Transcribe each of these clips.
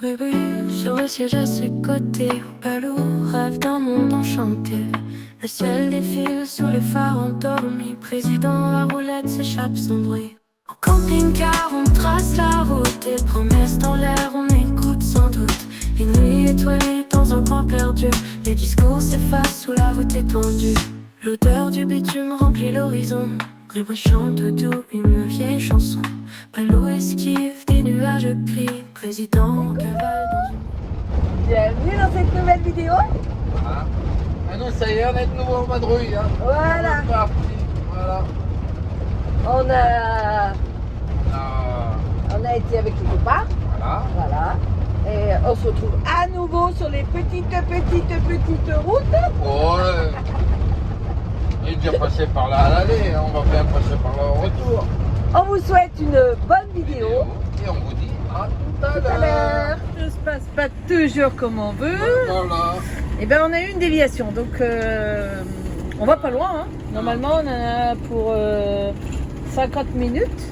Bébé, sur le siège à ses côtés, Balou rêve d'un monde enchanté. Le ciel défile sous les phares endormis. Président, la roulette s'échappe sans bruit. En camping-car, on trace la route. Et promesses dans l'air, on écoute sans doute. Une nuit étoilée dans un coin perdu. Les discours s'effacent sous la voûte étendue. L'odeur du bitume remplit l'horizon. Grégoire chante doux une vieille chanson. Balou esquive des nuages gris. Président en cavale dans une... Bienvenue dans cette nouvelle vidéo. Voilà. Maintenant, ça y est, on est de nouveau en vadrouille. Hein. Voilà. On est parti. Voilà. On a été avec les copains. Voilà. Voilà. Et on se retrouve à nouveau sur les petites routes. Oh, il est déjà passé par là à l'aller. On va bien passer par là au retour. On vous souhaite une bonne vidéo. Et on vous dit à tout à Tout à l'heure. l'heure. Tout se passe pas toujours comme on veut. Voilà. Et ben on a eu une déviation, donc on va pas loin. Hein. Normalement on en a pour 50 minutes.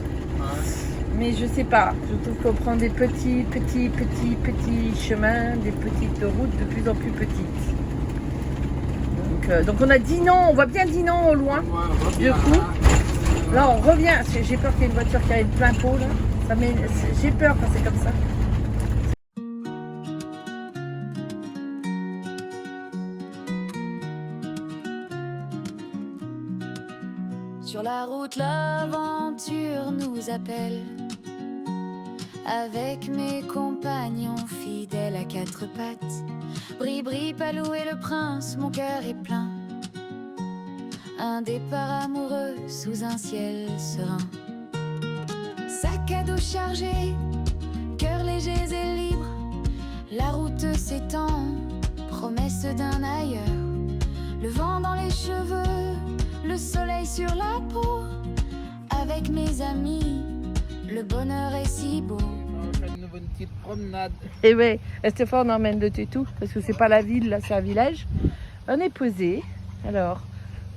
Mais je sais pas, je trouve qu'on prend des petits chemins, des petites routes de plus en plus petites. Donc on a Dinan, on voit bien Dinan au loin. Du coup, là on revient, j'ai peur qu'il y ait une voiture qui arrive plein pot là. J'ai peur quand c'est comme ça. Sur la route, l'aventure nous appelle. Avec mes compagnons fidèles à quatre pattes. Bri-bri, Palou et le prince, mon cœur est plein. Un départ amoureux sous un ciel serein. Sac à dos chargé, cœur léger et libre. La route s'étend, promesse d'un ailleurs. Le vent dans les cheveux, le soleil sur la peau. Avec mes amis, le bonheur est si beau. On va faire une petite promenade. Et ouais, Stéphane on emmène le tétou parce que c'est pas la ville, là c'est un village. On est posé. Alors,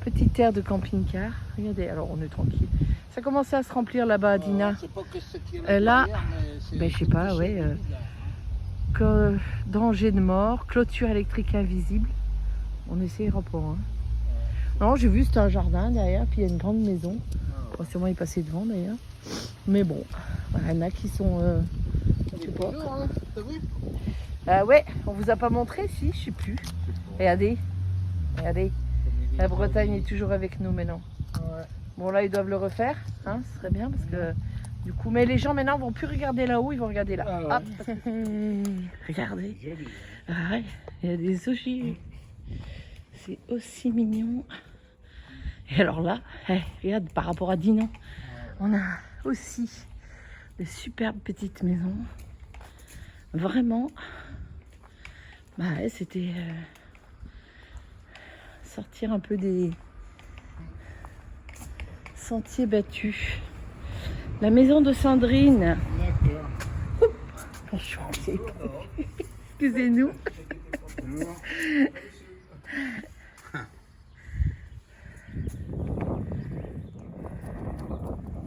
petite aire de camping-car. Regardez, alors on est tranquille. Ça commençait à se remplir là-bas à Dina. Je sais pas ce qu'il y a Là, derrière, mais c'est- ben, je sais pas, ouais. Danger de mort, clôture électrique invisible. On essayera pas. Hein. Non, j'ai vu c'était un jardin derrière, puis il y a une grande maison. On va sûrement y passer devant d'ailleurs. Mais bon, il y en a qui sont. Je sais pas. Hein, t'as vu? Ouais, on vous a pas montré, si, je sais plus. Regardez, regardez. La Bretagne est toujours avec nous maintenant. Ouais. Bon là ils doivent le refaire, hein, ce serait bien parce que du coup, mais les gens maintenant vont plus regarder là-haut, ils vont regarder là. Ah Hop. Regardez, ah ouais, il y a des ogives. C'est aussi mignon. Et alors là, regarde par rapport à Dinan, on a aussi de superbes petites maisons. Vraiment, bah ouais, c'était sortir un peu des sentiers battus. La maison de Sandrine. D'accord. Bonjour. Excusez-nous.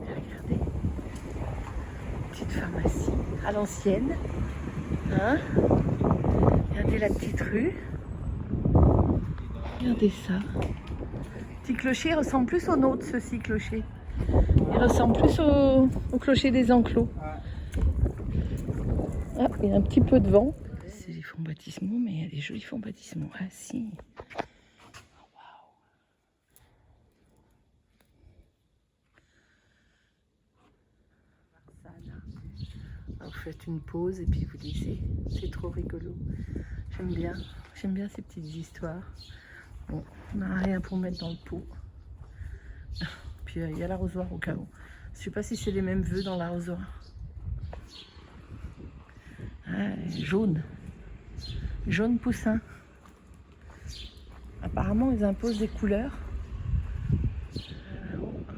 Regardez. Petite pharmacie à l'ancienne. Hein? Regardez la petite rue. Regardez ça. Petit clocher ressemble plus au nôtre, ceci clocher. Il ressemble plus au clocher des enclos. Ah, il y a un petit peu de vent. C'est des fonds baptismaux, mais il y a des jolis fonds baptismaux. Ah si. Waouh. Alors, vous faites une pause et puis vous lisez. C'est trop rigolo. J'aime bien. J'aime bien ces petites histoires. Bon, on n'a rien pour mettre dans le pot. Puis il y a l'arrosoir au cas où. Je sais pas si c'est les mêmes vœux dans l'arrosoir. Ah, jaune. Jaune poussin. Apparemment, ils imposent des couleurs.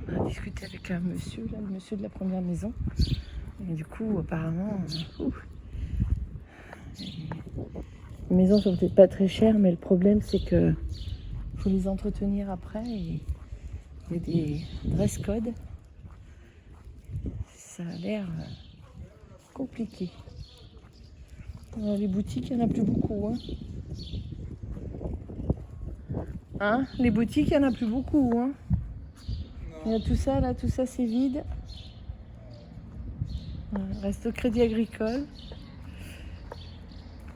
On a discuté avec un monsieur, là, le monsieur de la première maison. Et du coup, apparemment, les maisons sont peut-être pas très chères, mais le problème, c'est que faut les entretenir après. Et il y a des dress codes. Ça a l'air compliqué. Les boutiques, il n'y en a plus beaucoup. Hein, les boutiques, il n'y en a plus beaucoup. Hein. Il y a tout ça, là, tout ça, c'est vide. Reste au Crédit Agricole.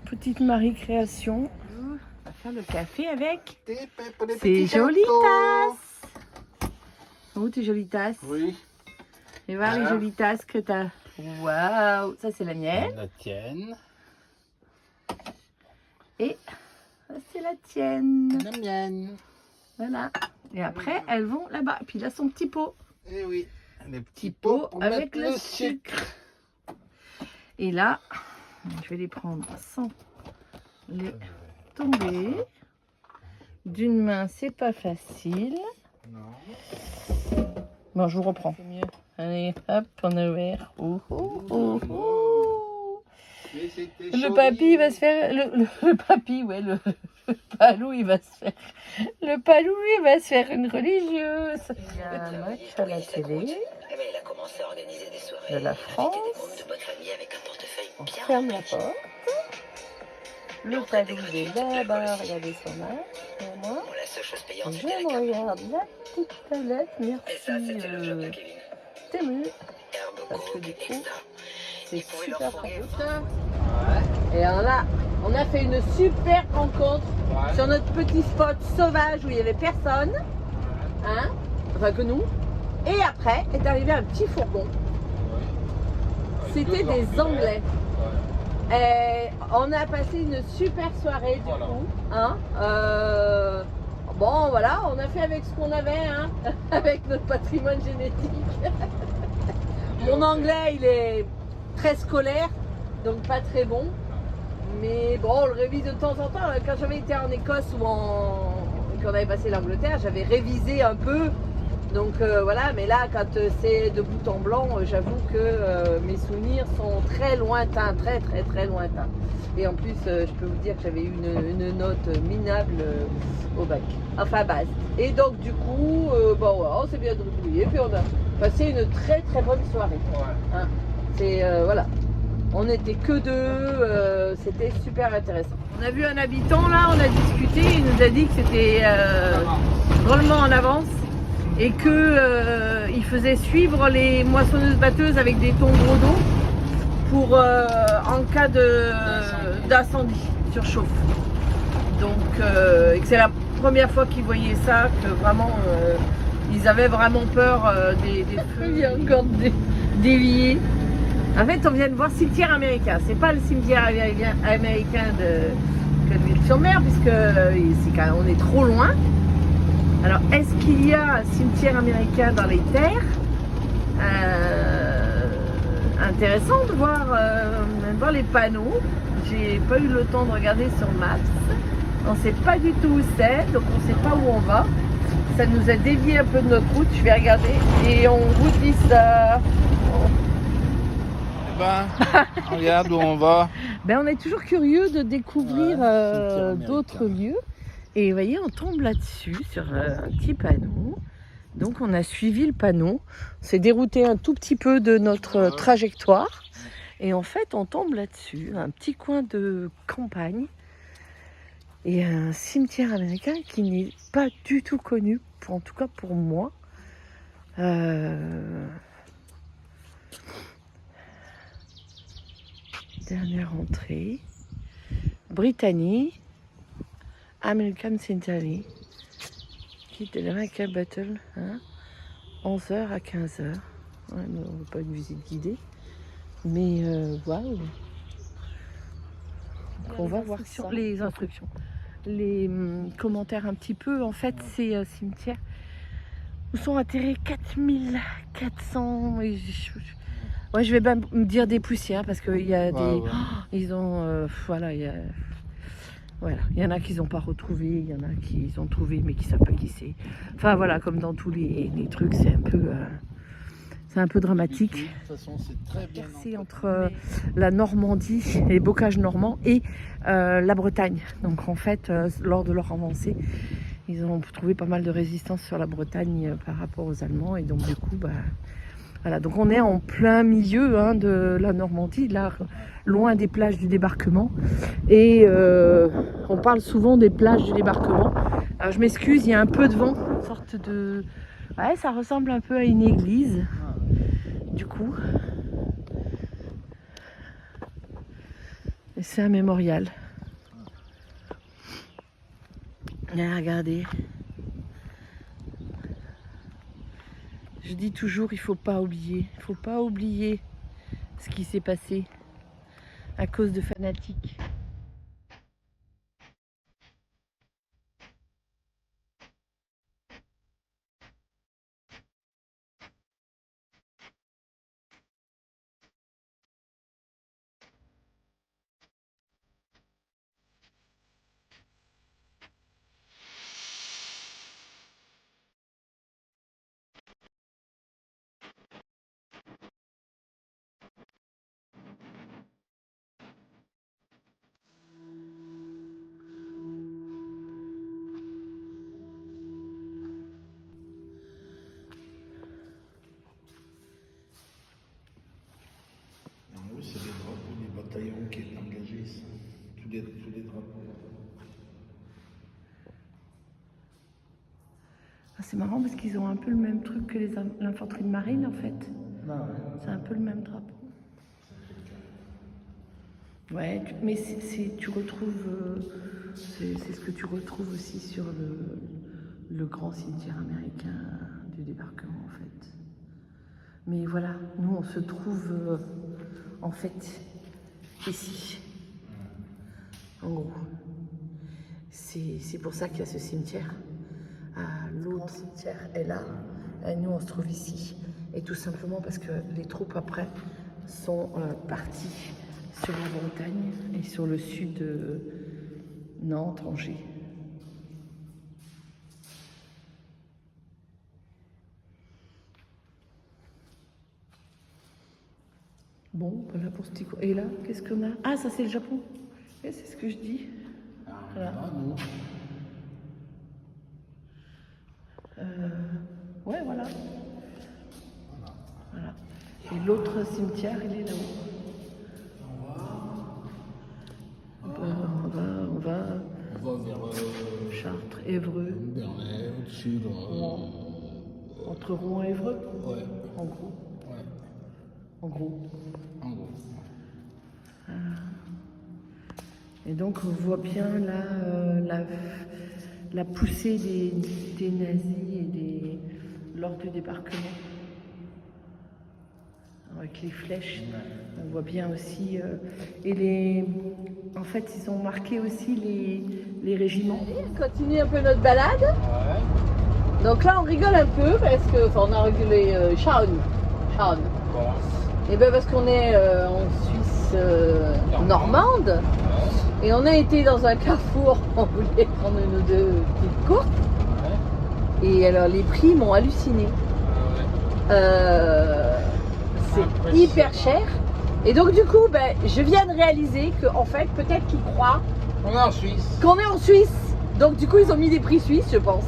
Petite Marie Création. On va faire le café avec ces jolies tasses. Où tes jolies tasses? Oui. Et voir les jolies tasses que t'as. Waouh, ça c'est la mienne. La tienne. Et ça c'est la tienne. La mienne. Voilà. Et après elles vont là-bas. Puis là son petit pot. Et oui. Les petits Pot pots pour avec mettre le sucre. Et là, je vais les prendre sans les tomber. D'une main, c'est pas facile. Non. Bon, je vous reprends. C'est mieux. Allez, hop, on a ouvert. Oh, oh, oh, oh. Mais c'était Le joli. papy va se faire. Le papy, ouais, le palou, il va se faire. Le palou, lui, va se faire une religieuse. Il y a un match à la télé. Elle a commencé à organiser des soirées De la avec France. des membres de bonne famille avec un portefeuille On bien ferme la rempli. porte. Le palou, il est là-bas, regardez son match. Et moi, Bon, la seule chose payante, je c'était la me carte. regarde la petite palette. Et ça, Merci, c'était le job de Kevin. Tému. Herbe, Parce que coke, du coup, etc. c'est Ils pouvaient leur super fourguer pratique. Et alors on a fait une super rencontre Ouais. sur notre petit spot sauvage où il n'y avait personne. Hein, enfin que nous. Et après est arrivé un petit fourgon. C'était des Anglais. Et on a passé une super soirée du Voilà. coup. Hein. Bon voilà, on a fait avec ce qu'on avait, hein, avec notre patrimoine génétique. Mon anglais il est très scolaire, donc pas très bon. Mais bon, on le révise de temps en temps. Quand j'avais été en Écosse ou quand on avait passé l'Angleterre, j'avais révisé un peu. Donc voilà, mais là, quand c'est de bout en blanc, j'avoue que mes souvenirs sont très lointains, très très très lointains. Et en plus, je peux vous dire que j'avais eu une note minable au bac, enfin basse. Et donc du coup, bon, ouais, on s'est bien débrouillé, puis on a passé une très très bonne soirée. Ouais. Hein. C'est voilà. On n'était que deux, c'était super intéressant. On a vu un habitant là, on a discuté, il nous a dit que c'était drôlement en avance et que il faisait suivre les moissonneuses-batteuses avec des tombereaux d'eau pour en cas d'incendie surchauffe. Donc et que c'est la première fois qu'ils voyaient ça, que vraiment ils avaient vraiment peur des feux. Il y a encore des liés. En fait, on vient de voir cimetière américain. C'est pas le cimetière américain de Ville-sur-Mer, puisque on est trop loin. Alors, est-ce qu'il y a un cimetière américain dans les terres? Intéressant de voir, les panneaux. J'ai pas eu le temps de regarder sur Maps. On sait pas du tout où c'est, donc on sait pas où on va. Ça nous a dévié un peu de notre route. Je vais regarder et on vous dit ça. Regarde où on va. Ben, on est toujours curieux de découvrir d'autres lieux. Et vous voyez, on tombe là-dessus, sur un petit panneau. Donc on a suivi le panneau. On s'est dérouté un tout petit peu de notre trajectoire. Et en fait, on tombe là-dessus, un petit coin de campagne. Et un cimetière américain qui n'est pas du tout connu, en tout cas pour moi. Dernière entrée. Britannie. American Cemetery. Quitte de l'American Battle. 11h à 15h. Ouais, non, pas une visite guidée. Mais waouh. On va voir ça. Les instructions. Les commentaires un petit peu. En fait, c'est un cimetière où sont atterrés 4400. Ouais, je vais même me dire des poussières parce qu'il y a des. Ouais. Oh, ils ont. Voilà, il y a. Voilà, il y en a qui n'ont pas retrouvé, il y en a qui ont trouvé mais qui ne savent pas qui c'est. Enfin voilà, comme dans tous les trucs, c'est un peu dramatique. De toute façon, c'est très bien. C'est entre la Normandie, les bocages normands et la Bretagne. Donc en fait, lors de leur avancée, ils ont trouvé pas mal de résistance sur la Bretagne par rapport aux Allemands. Et donc du coup, Voilà, donc on est en plein milieu hein, de la Normandie, là, loin des plages du débarquement. Et on parle souvent des plages du débarquement. Alors je m'excuse, il y a un peu de vent, une sorte de... Ouais, ça ressemble un peu à une église, du coup. Et c'est un mémorial. Et regardez. Je dis toujours, il faut pas oublier ce qui s'est passé à cause de fanatiques. En haut, c'est les drapeaux du bataillon qui est engagé, ça. Tous les drapeaux. Ah, c'est marrant parce qu'ils ont un peu le même truc que l'infanterie de marine en fait. Ah ouais. C'est un peu le même drapeau. Ouais, mais tu retrouves, c'est ce que tu retrouves aussi sur le grand cimetière américain du débarquement en fait. Mais voilà, nous on se trouve en fait ici, en gros. C'est pour ça qu'il y a ce cimetière. L'autre cimetière est là, et nous on se trouve ici. Et tout simplement parce que les troupes après sont parties sur la Bretagne et sur le sud de Nantes, Angers. Bon, voilà pour ce petit coin. Et là, qu'est-ce qu'on a? Ah, ça c'est le Japon. Et c'est ce que je dis. Voilà. Ouais, voilà. Voilà. Et l'autre cimetière, il est là-haut. On va On va vers Chartres, Évreux, Bernay, au-dessus de. Rouen. Entre Rouen et Évreux, Ouais, en gros. ouais, En gros. en gros. Et donc on voit bien là la poussée des nazis et lors du débarquement. Avec les flèches, on voit bien aussi. En fait, ils ont marqué aussi les régiments. Allez, on continue un peu notre balade. Ouais. Donc là, on rigole un peu parce que, enfin, on a rigolé Sharon. Voilà. Et bien parce qu'on est en Suisse normande. Ouais. Et on a été dans un carrefour, on voulait prendre une ou deux petites courses. Ouais. Et alors les prix m'ont halluciné. Ouais. C'est Impressionnant. hyper cher. Et donc du coup, ben, je viens de réaliser qu'en fait, peut-être qu'ils croient On est en Suisse. qu'on est en Suisse. Donc du coup, ils ont mis des prix suisses, je pense.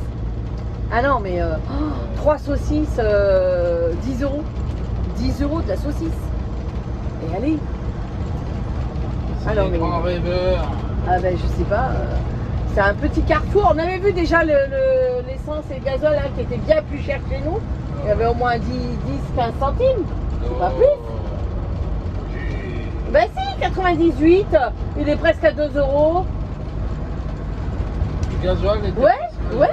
Ah non, mais 3 saucisses, 10 euros. 10 euros de la saucisse. Et allez. Alors, les grands rêveurs. Ah ben je sais pas, c'est un petit carrefour. On avait vu déjà l'essence et le gazole hein, qui était bien plus cher que chez nous. Il y avait au moins 10-15 centimes. C'est pas plus. Ben si, 98, il est presque à 2 euros. Le gasoil était Ouais, presque- ouais.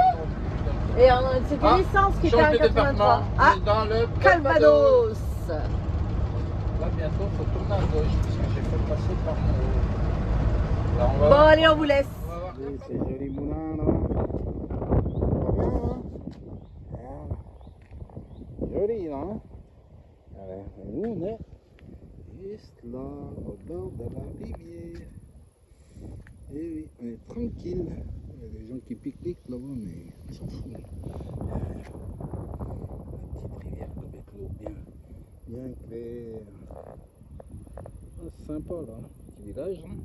Et c'était Ah, l'essence qui était change à de 83. département. Ah, On est dans le Calvados. Là, bientôt, il faut tourner à gauche parce que j'ai fait passer par mon. Là, on va Bon voir. allez, on vous laisse. On va voir Oui, comme ça. c'est joli moulin là. Pas bien, hein? Voilà. Joli là, hein? Ouais, et nous on est juste là, au bord de la rivière. Et oui, on est tranquille. Il y a des gens qui pique-niquent là-bas, mais on s'en fout. La petite rivière avec l'eau bien claire. Ah, c'est sympa là, petit village. Hein?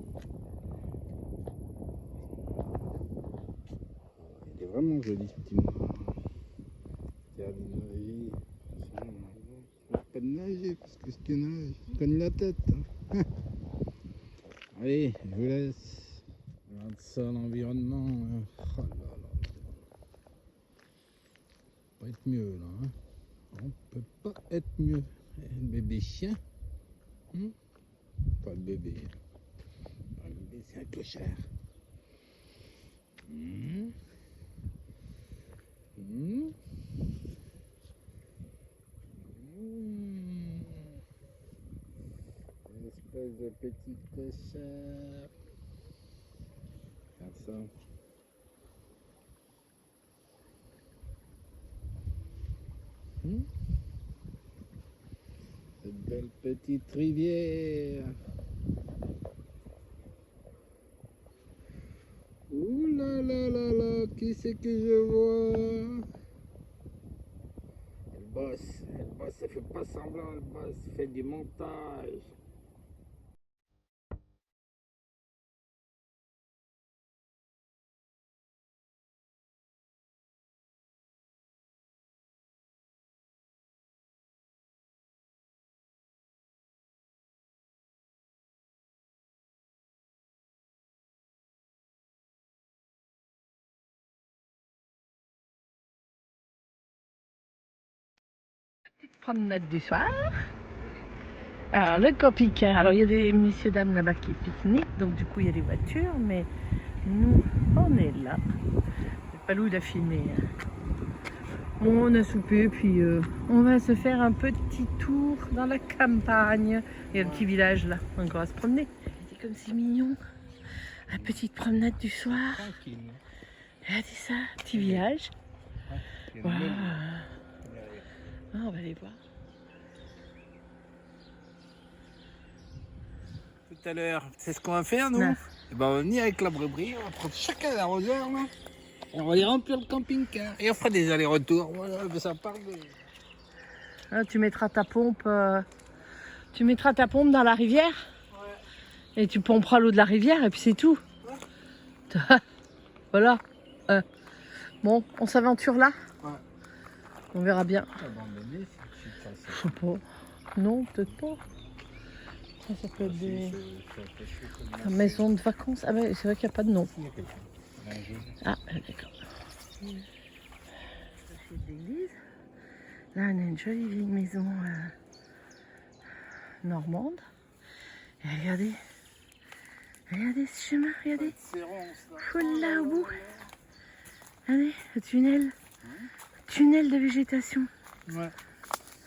Il est vraiment joli ce petit moulin. Jardinage. nager, parce que ce qu'il nage, il cogne la tête. Hein. Allez, je vous laisse. Regarde ça, l'environnement. Oh là là. Pas être mieux là. Hein. On peut pas être mieux. Le bébé chien. Pas le bébé. Le bébé, c'est un clochard. Espèce de petit clochard. Regarde ça. Cette belle petite rivière. Ouh là là là là, qui c'est que je vois? Elle bosse, elle fait pas semblant, elle bosse, elle fait du montage. Promenade du soir. Alors le camping-car, alors il y a des messieurs dames là-bas qui pique-niquent, donc du coup il y a des voitures, mais nous on est là. Palou il a filmé. Bon, on a soupé, puis on va se faire un petit tour dans la campagne. Il y a un petit village là, encore à se promener. C'est comme c'est mignon. La petite promenade du soir. Tranquille. Regardez ça, petit village. Wow. Ah, on va aller voir. Tout à l'heure, c'est ce qu'on va faire nous. Non. Et ben, on va venir avec la brebis, on va prendre chacun l'arroseur là. Et on va aller remplir le camping-car. Et on fera des allers-retours. Voilà, ça part de... Ah, tu mettras ta pompe dans la rivière. Ouais. Et tu pomperas l'eau de la rivière et puis c'est tout. Ouais. Voilà. Bon, on s'aventure là. Ouais. On verra bien. Abandonné, Je sais pas. Non, peut-être pas. Ça peut être des maisons de vacances. Ah ben, c'est vrai qu'il n'y a pas de nom. Ah, d'accord. Là, on a une jolie vieille maison normande. Et regardez ce chemin, regardez. Là au bout. Regardez, le tunnel. Tunnel de végétation. Ouais.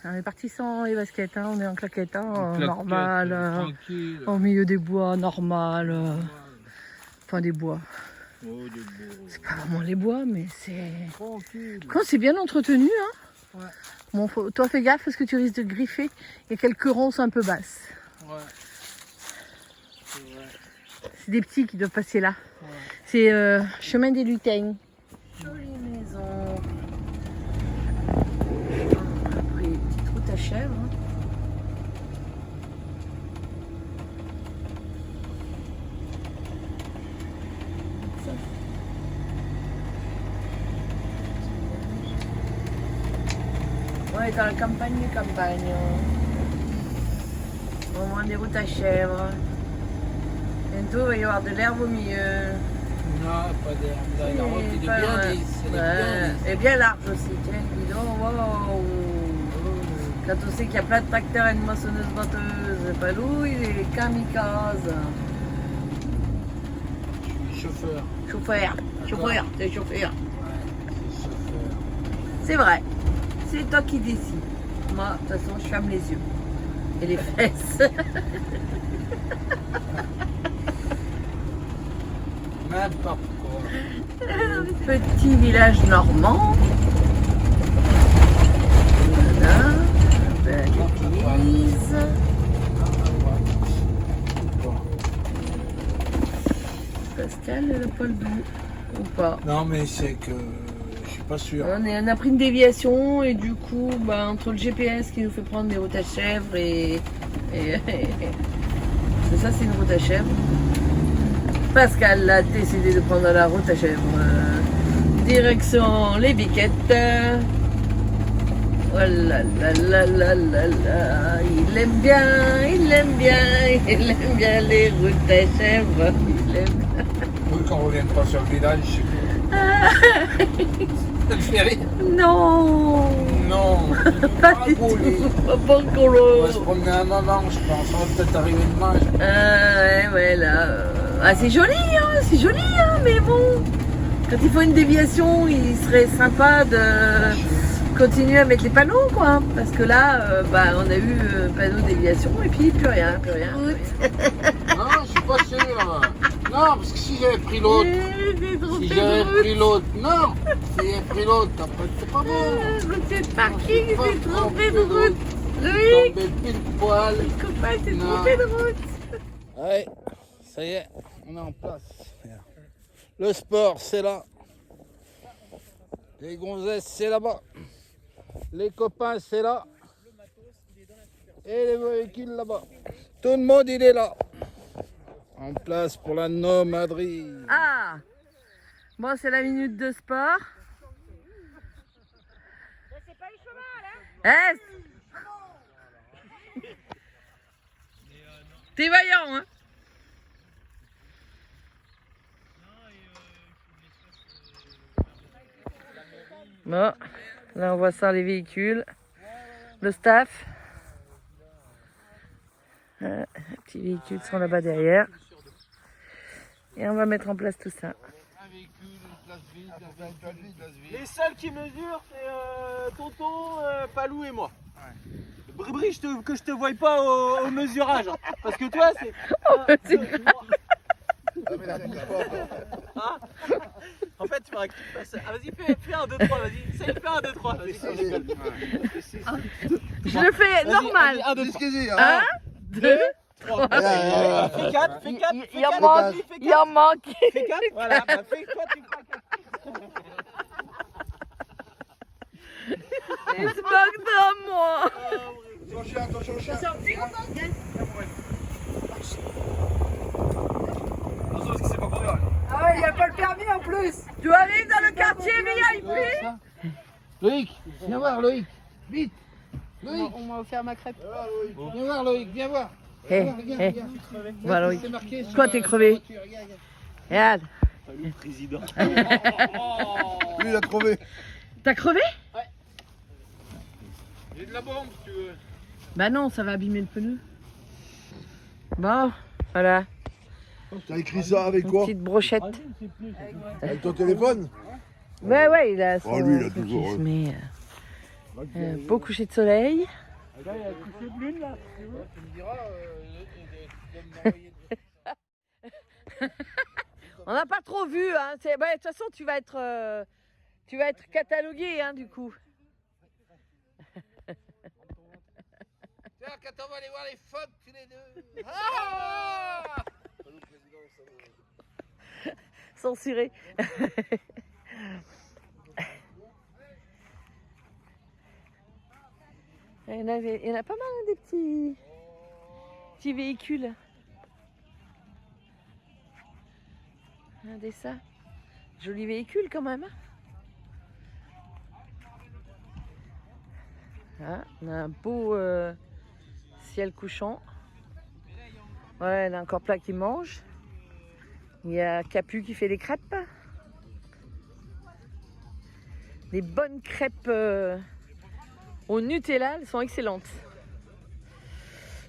On est parti sans les baskets, hein. On est en claquette, hein, normal. Tranquille. Au milieu des bois, normal. Enfin, des bois. Oh, C'est pas vraiment les bois, mais c'est. tranquille. Quand c'est bien entretenu, hein. Ouais. Bon, toi fais gaffe parce que tu risques de griffer. Il y a quelques ronces un peu basses. Ouais. C'est vrai. C'est des petits qui doivent passer là. Ouais. C'est chemin des lutins. Jolie maison. Après, petite route à chèvres. Hein. On est dans la campagne. On voit des routes à chèvres. Bientôt, il va y avoir de l'herbe au milieu. Non, pas d'herbe. La route est bien lisse. Et bien large aussi. Tiens, dis donc, wow. Quand on sait qu'il y a plein de tracteurs et de moissonneuses-batteuses, Palou, il est kamikaze. Chauffeur. Chauffeur, t'es chauffeur. Ouais, c'est chauffeur. C'est vrai. C'est toi qui décides. Moi, de toute façon, je ferme les yeux. Et les fesses. N'importe quoi. Petit village normand. Voilà. Belle église. Pascal, elle n'a pas le bout. Ou pas. Non, mais c'est que je suis pas sûr. On a pris une déviation et du coup, entre le GPS qui nous fait prendre des routes à chèvres et ça, c'est une route à chèvres. Pascal a décidé de prendre la route à chèvres. Direction les Biquettes. Oh là là là là là là. Il aime bien, il aime bien, il aime bien les routes à chèvres. Il aime bien. Oui, quand on revient pas sur le village, je sais pas. Ça te fait rire? Non, Non. pas Ah, du roulé. tout. Pas encore On va là. se promener un moment, je pense. On va peut-être arriver dimanche. Ouais, là. Ah, c'est joli, mais bon. Quand il faut une déviation, il serait sympa de continuer à mettre les panneaux, quoi. Parce que là, on a eu panneau de déviation et puis plus rien, plus rien. Non, je suis pas sûr. Non, parce que si j'avais pris l'autre, non, si j'avais pris l'autre, après, c'est pas bon. C'est parking, Pas c'est trompé de trompé de route. Loïc, Tombé pile poil. le copain s'est Non. trompé de route. Ouais, ça y est, on est en place. Le sport, c'est là. Les gonzesses, c'est là-bas. Les copains, c'est là. Et les véhicules là-bas. Tout le monde, il est là. En place pour la nomadrie. Ah, bon, c'est la minute de sport. C'est pas le chemin, là. T'es vaillant, hein. Bon, là on voit ça, les véhicules, le staff. Les petits véhicules sont là-bas derrière. Et on va mettre en place tout ça. Un véhicule, une place vide, une place vide. Les seuls qui mesurent, c'est Tonton, Palou et moi. Bribri, que je te voie pas au mesurage. Hein. Parce que toi, c'est. Hein? En fait, tu faudrait que tu fasses. Ah, vas-y, fais 1, 2, 3, vas-y. Essaye, fais 1, 2, 3. Vas-y, Je le fais normal. 1, 2, 3. 1, 2, 3. Fais 4, fais 4. Il en manque. Fais 4, voilà. Bah, fais toi, tu feras 4. Il se moque de moi. Ah ouais, il a pas le permis en plus. Tu arrives dans le quartier VIP. Loïc, viens voir Loïc. Vite. Loïc, On m'a offert ma crêpe. viens voir Loïc, viens voir. Hé, hé. Voilà, Loïc. C'est marqué sur Quoi, la t'es crevé? voiture, regarde. Regarde. Président. Lui, il a trouvé. T'as crevé? J'ai de la bombe si tu veux. Bah non, ça va abîmer le pneu. Bon, voilà. T'as écrit ça avec Une quoi? petite brochette. Avec ton téléphone? Ouais, il a son Oh, lui, il a truc, toujours, il se ouais. met, beau coucher de soleil. Tu me diras, On n'a pas trop vu, hein. De toute façon, tu vas être catalogué, hein, du coup. Tiens, quand on va aller voir les phoques tous les deux. Ah Censuré. Il y en a pas mal, hein, des petits véhicules. Regardez ça. Joli véhicule quand même. Ah, on a un beau ciel couchant. Ouais, il y a encore plein qui mangent. Il y a Capu qui fait des crêpes. Des bonnes crêpes au Nutella, elles sont excellentes.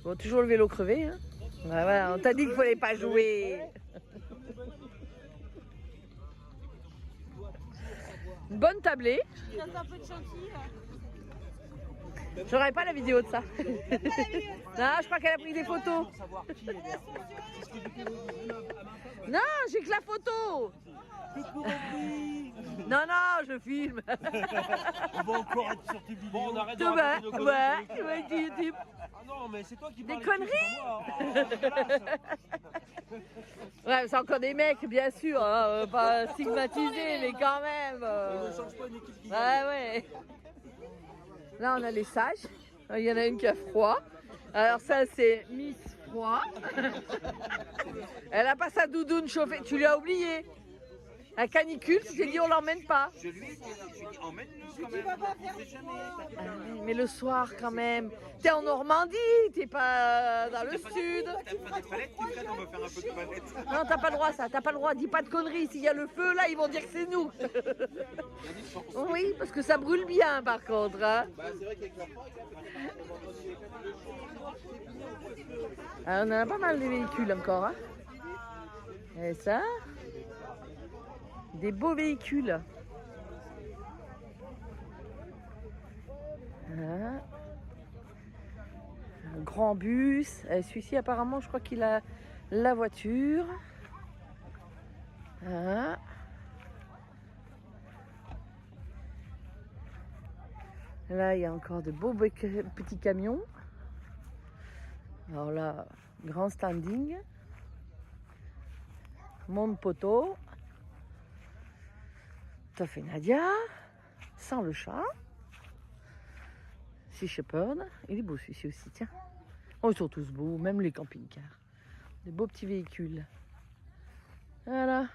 Bon, toujours le vélo crevé. Hein. Ouais, voilà, on t'a dit qu'il ne fallait pas jouer. Une bonne tablée. J'aurais pas la vidéo de ça. Non, je crois qu'elle a pris des photos. Non, j'ai que la photo. Non, je filme. On va encore être sur tes vidéos. Bon, on arrête de Tout va, raconter nos conneries. ouais, YouTube. Ah non, mais c'est toi qui Des parles. conneries. Ouais, c'est encore des mecs, bien sûr, hein, pas stigmatisés, mais quand même. Ne change pas une équipe qui gagne. Ouais. Là, on a les sages. Il y en a une qui a froid. Alors ça, c'est Miss Froid. Elle a pas sa doudoune chauffée. Tu lui as oublié. À canicule, tu t'es dit on l'emmène pas. Je lui ai dit, emmène-le quand même. On sait jamais. Ah oui, mais le soir quand même. T'es en Normandie, t'es pas dans le sud. T'as pas des palettes, tu crèves, on va faire un peu de palettes. Non, t'as pas le droit ça, t'as pas le droit. Dis pas de conneries. S'il y a le feu là, ils vont dire que c'est nous. Oui, parce que ça brûle bien par contre. Hein. Ah, on en a pas mal des véhicules encore. Hein. Et ça, des beaux véhicules. Hein. Un grand bus. Celui-ci apparemment, je crois qu'il a la voiture. Hein. Là, il y a encore de beaux petits camions. Alors là, grand standing. Monde poteau. T'as fait Nadia. Sans le chat. Sea Shepherd. Il est beau celui-ci aussi, tiens. Oh, ils sont tous beaux, même les camping-cars. Des beaux petits véhicules. Voilà.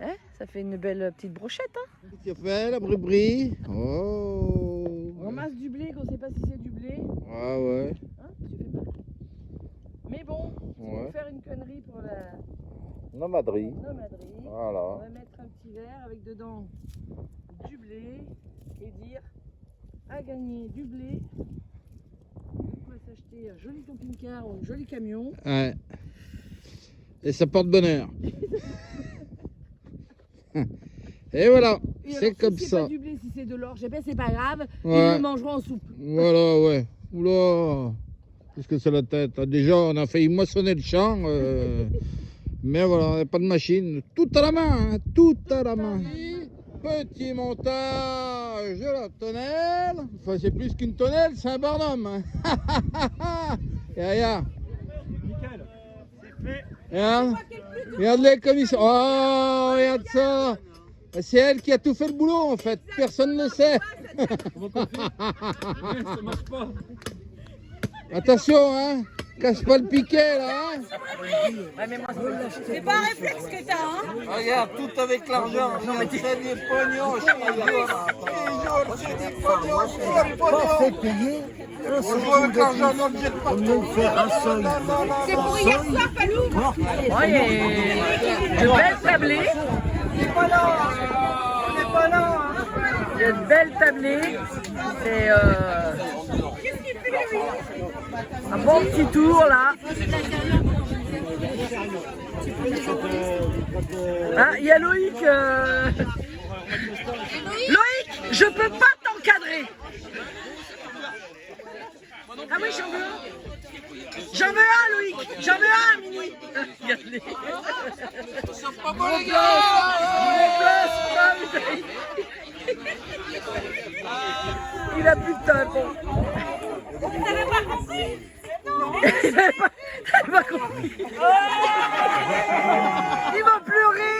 Hein, ça fait une belle petite brochette, hein. Qu'est-ce qu'il a fait, la bri-bri? Oh. On ramasse du blé, qu'on ne sait pas si c'est du blé. Ah ouais. Hein, tu fais mal. Mais bon, tu Ouais. veux faire une connerie pour la Nomadrie. nomadrie. On Voilà. va mettre un petit verre avec dedans du blé et dire à gagner du blé. On va s'acheter un joli camping-car ou un joli camion. Ouais. Et ça porte bonheur. Et voilà, Et c'est alors, comme si c'est ça. pas du blé, si c'est de l'orge, eh ben, c'est pas grave. Ils Ouais. le mangeront en soupe. Voilà, ouais. Oula, qu'est-ce que c'est la tête? Déjà, on a failli moissonner le champ. Mais voilà, on n'a pas de machine. Tout à la main, hein, tout à la main. Petit montage de la tonnelle. Enfin, c'est plus qu'une tonnelle, c'est un barnum. Hein. Et regarde. Nickel, c'est fait. Regarde. Regarde-les comme ils sont. Oh, regarde ça. C'est elle qui a tout fait le boulot en fait. Personne ne le sait. Ça marche pas. Attention, hein. Casse pas le piquet là. Hein. C'est pas un réflexe que t'as, hein. Regarde, tout avec l'argent. Regarde, c'est des pognons. Je c'est des pognons. C'est des pognons. On joue avec l'argent, on ne jette pas tout. C'est pour hier soir, Palou. Ouais, de belles tablées. On n'est pas là. On n'est pas là. Il y a de belles tablées. C'est un bon petit tour là. Ah, il y a Loïc. Loïc, je peux pas t'encadrer. Ah oui, j'en veux un. J'en veux un, Loïc. J'en veux un à minuit. Regardez. Pas bon, les gars. Il a plus de tampon. T'avais pas compris? Il n'avait pas compris. Il va pleurer.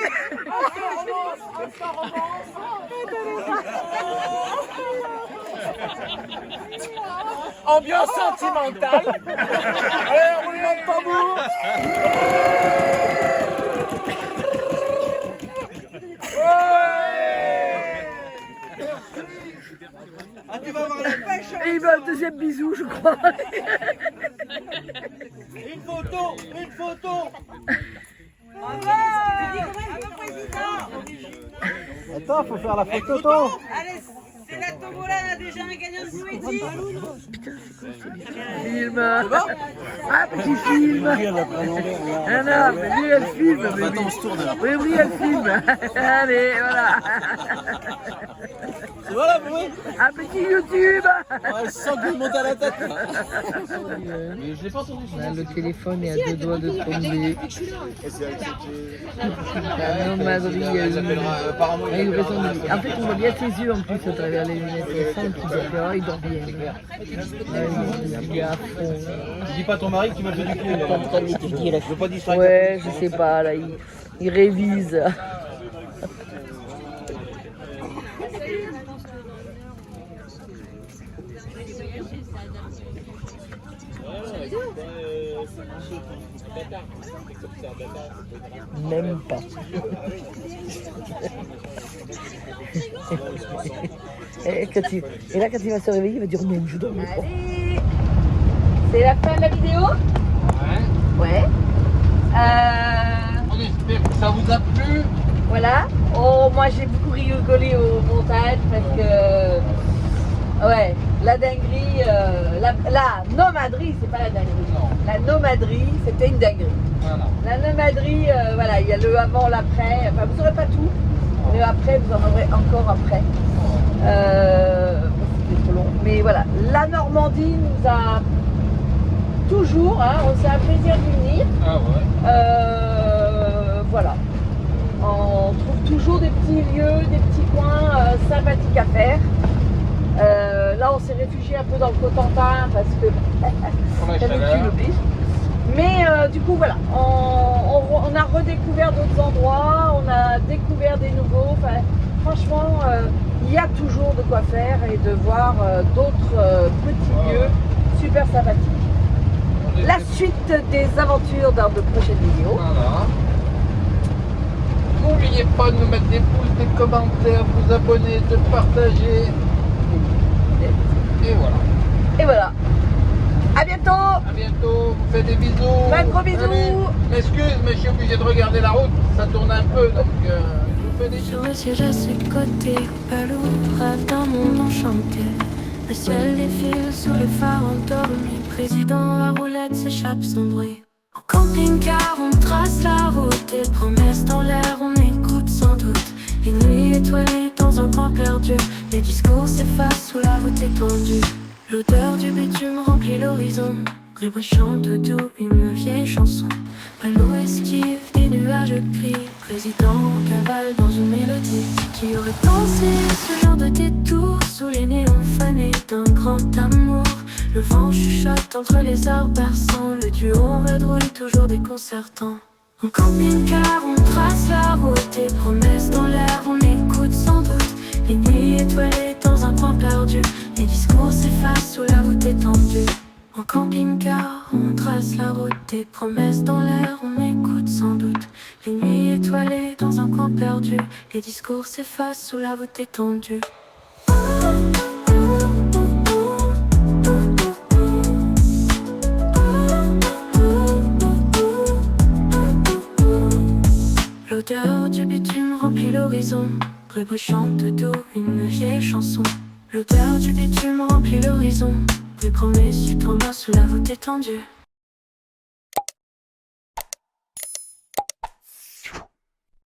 Ambiance sentimentale. Allez, roulement de tambour. Ah, tu vas avoir la pêche. Et il veut un deuxième bisou, je crois. Une photo, une photo. Attends, faut faire la photo. allez, c'est la tombola, on a déjà un gagnant de Bouédi. Film. Ah, petit film. Ah non, mais lui, elle filme. Attends, on se tourne là. Oui, oui, elle filme. Allez, voilà. Voilà, oui. Un petit YouTube. Je sens que je monte à la tête. Là, le téléphone est à deux doigts de tomber. La nomadrie, il a eu raison de dire. En fait, on voit bien ses yeux en plus à travers les lunettes. On sent qu'il dort, il dort bien. Il est bien à fond. Tu dis pas à ton mari que tu m'as fait du pied. Je veux pas distraire. Ouais, je sais pas, là, il révise. Même pas. Et là, quand il va se réveiller, il va dire non, je dors pas. Allez, c'est la fin de la vidéo. Ouais. On espère que ça vous a plu. Voilà. Oh, moi j'ai beaucoup rigolé au montage parce que ouais, la dinguerie, la nomaderie, c'est pas la dinguerie. Non. La nomaderie, c'était une dinguerie. Voilà. La nomaderie, voilà, il y a le avant, l'après. Enfin, vous n'aurez pas tout. Le après, vous en aurez encore après. C'était trop long. Mais voilà, la Normandie nous a toujours, hein, c'est un plaisir d'y venir. Ah ouais. Voilà. On trouve toujours des petits lieux, des petits coins sympathiques à faire. Là, on s'est réfugié un peu dans le Cotentin parce que Pour la ça chaleur. nous oblige. Mais du coup, voilà, on a redécouvert d'autres endroits, on a découvert des nouveaux. Enfin, franchement, il y a toujours de quoi faire et de voir d'autres petits lieux super sympathiques. La suite des aventures dans de prochaines vidéos. Voilà. N'oubliez pas de nous mettre des pouces, des commentaires, de vous abonner, de partager. Et voilà. Et voilà. À bientôt. À bientôt. Vous faites des bisous. Un gros bisou. Allez. M'excuse, mais je suis obligé de regarder la route. Ça tourne un peu, donc je vous fais des bisous. Sur le siège à ses côtés, Palou rêve d'un monde enchanté. Le ciel défile sous les phares endormis. Président, la roulette s'échappe sans bruit. En camping-car, on trace la route. Et promesses dans l'air, on écoute sans doute. Les nuits étoilées dans un coin perdu. Les discours s'effacent sous la voûte étendue. L'odeur du bitume remplit l'horizon. Grégoire chante doux une vieille chanson. Palou esquive des nuages gris. Président cavale dans une mélodie. Qui aurait pensé ce genre de détour sous les néons fanés d'un grand amour. Le vent chuchote entre les arbres berçants. Le duo red roule toujours déconcertant. En camping-car on trace la route. Et promesses dans l'air on écoute sans doute. Les nuits étoilées dans un coin perdu. Les discours s'effacent sous la voûte étendue. En camping-car on trace la route. Des promesses dans l'air on écoute sans doute. Les nuits étoilées dans un coin perdu. Les discours s'effacent sous la voûte étendue. L'odeur du bitume remplit l'horizon. Grégoire chante doux une vieille chanson. L'odeur du bitume remplit l'horizon. Des promesses du tournoi sous la voûte étendue.